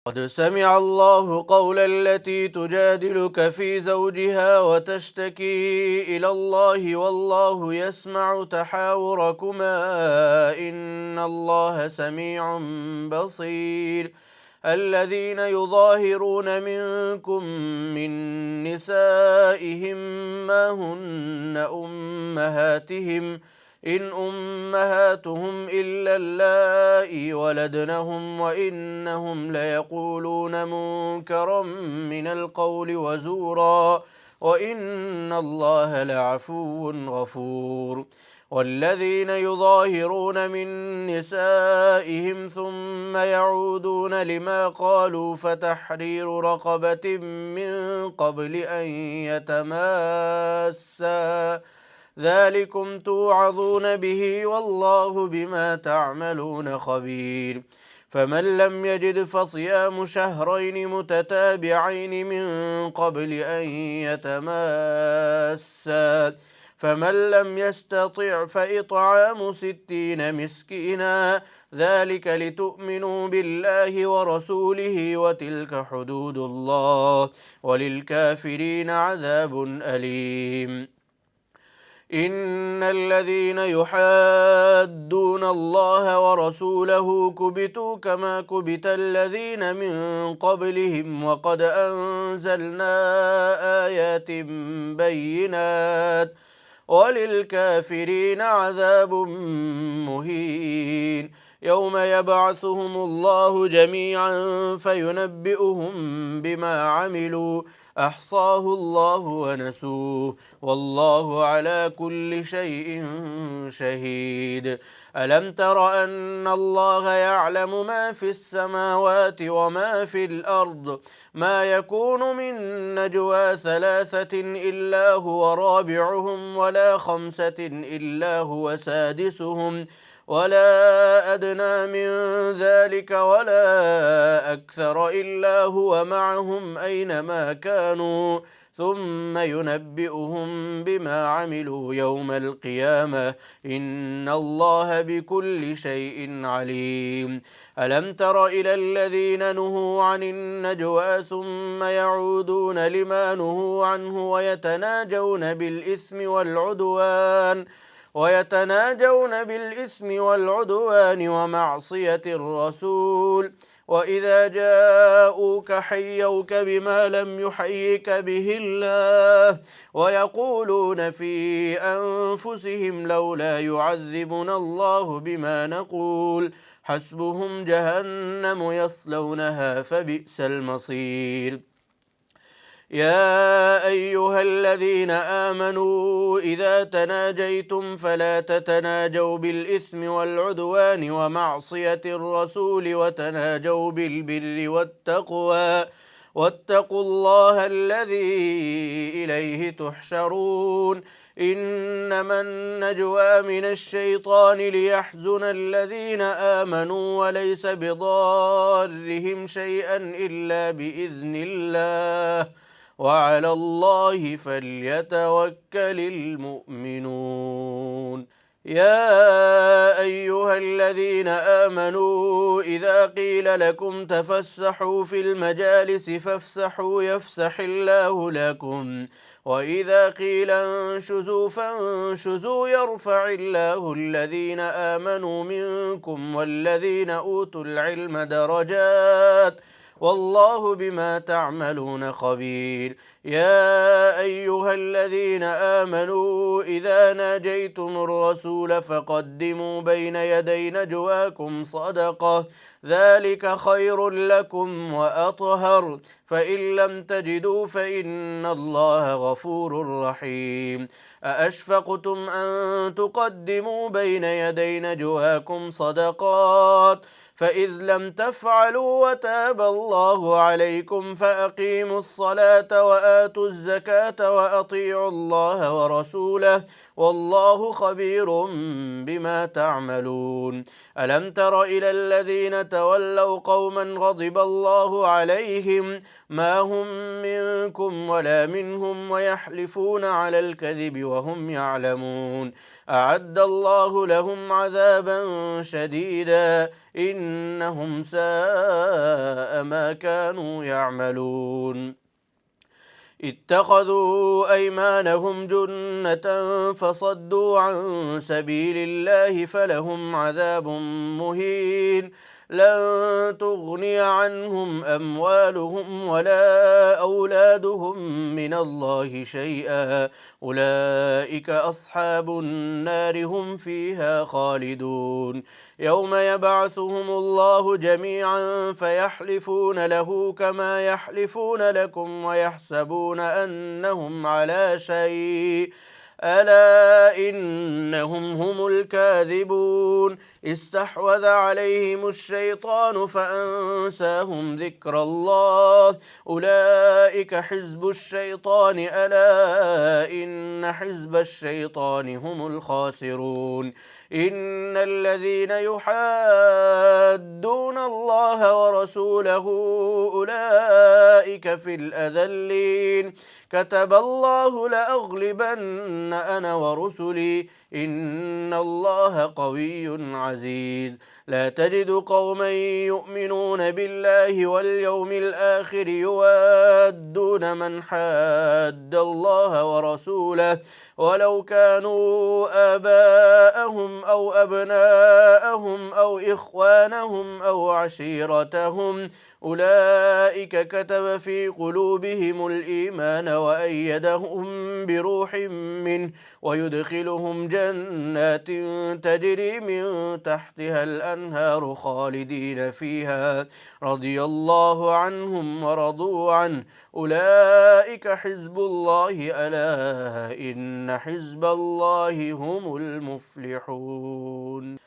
قد سمع الله قول التي تجادلك في زوجها وتشتكي إلى الله والله يسمع تحاوركما إن الله سميع بصير. الذين يظاهرون منكم من نسائهم ما هن أمهاتهم إن أمهاتهم إلا اللائي ولدنهم وإنهم ليقولون منكرا من القول وزورا وإن الله لعفو غفور. والذين يظاهرون من نسائهم ثم يعودون لما قالوا فتحرير رقبة من قبل أن يتماسا ذلكم توعظون به والله بما تعملون خبير. فمن لم يجد فصيام شهرين متتابعين من قبل أن يتماسا فمن لم يستطع فإطعام 60 مسكينا ذلك لتؤمنوا بالله ورسوله وتلك حدود الله وللكافرين عذاب أليم. إن الذين يحادون الله ورسوله كبتوا كما كبت الذين من قبلهم وقد أنزلنا آيات بينات وللكافرين عذاب مهين. يوم يبعثهم الله جميعا فينبئهم بما عملوا أحصاه الله ونسوه والله على كل شيء شهيد. ألم تر أن الله يعلم ما في السماوات وما في الأرض ما يكون من نجوى 3 إلا هو رابعهم ولا 5 إلا هو سادسهم ولا أدنى من ذلك ولا أكثر إلا هو معهم أينما كانوا ثم ينبئهم بما عملوا يوم القيامة إن الله بكل شيء عليم. ألم تر إلى الذين نهوا عن النجوى ثم يعودون لما نهوا عنه ويتناجون بالإثم والعدوان ومعصية الرسول وإذا جاءوك حيوك بما لم يحيك به الله ويقولون في أنفسهم لولا يعذبنا الله بما نقول حسبهم جهنم يصلونها فبئس المصير. يا أيها الذين آمنوا إذا تناجيتم فلا تتناجوا بالإثم والعدوان ومعصية الرسول وتناجوا بالبر والتقوى واتقوا الله الذي إليه تحشرون. إنما النجوى من الشيطان ليحزن الذين آمنوا وليس بضارهم شيئا إلا بإذن الله وعلى الله فليتوكل المؤمنون. يا أيها الذين آمنوا إذا قيل لكم تفسحوا في المجالس فافسحوا يفسح الله لكم وإذا قيل انشزوا فانشزوا يرفع الله الذين آمنوا منكم والذين أوتوا العلم درجات والله بما تعملون خبير. يا أيها الذين آمنوا إذا ناجيتم الرسول فقدموا بين يدي نجواكم صدقة ذلك خير لكم وأطهر فإن لم تجدوا فإن الله غفور رحيم. أأشفقتم أن تقدموا بين يدي نجواكم صدقات فإذ لم تفعلوا وتاب الله عليكم فأقيموا الصلاة وآتوا الزكاة وأطيعوا الله ورسوله والله خبير بما تعملون. ألم تر إلى الذين تولوا قوما غضب الله عليهم ما هم منكم ولا منهم ويحلفون على الكذب وهم يعلمون أعد الله لهم عذابا شديدا إنهم ساء ما كانوا يعملون. اتخذوا أيمانهم جنة فصدوا عن سبيل الله فلهم عذاب مهين. لن تغني عنهم أموالهم ولا أولادهم من الله شيئا، أولئك أصحاب النار هم فيها خالدون. يوم يبعثهم الله جميعا فيحلفون له كما يحلفون لكم ويحسبون أنهم على شيء، ألا إنهم هم الكاذبون. استحوذ عليهم الشيطان فأنساهم ذكر الله، أولئك حزب الشيطان، ألا إن حزب الشيطان هم الخاسرون. إن الذين يحادون الله ورسوله أولئك في الأذلين. كتب الله لأغلبن أنا ورسلي إن الله قوي عزيز. لا تجد قوما يؤمنون بالله واليوم الآخر يوادون من حاد الله ورسوله ولو كانوا آباءهم أو أبناءهم أو إخوانهم أو عشيرتهم، أولئك كتب في قلوبهم الإيمان وأيدهم بروح منه ويدخلهم جنات تجري من تحتها الأنهار خالدين فيها، رضي الله عنهم ورضوا عنه، أولئك حزب الله، ألا إن حزب الله هم المفلحون.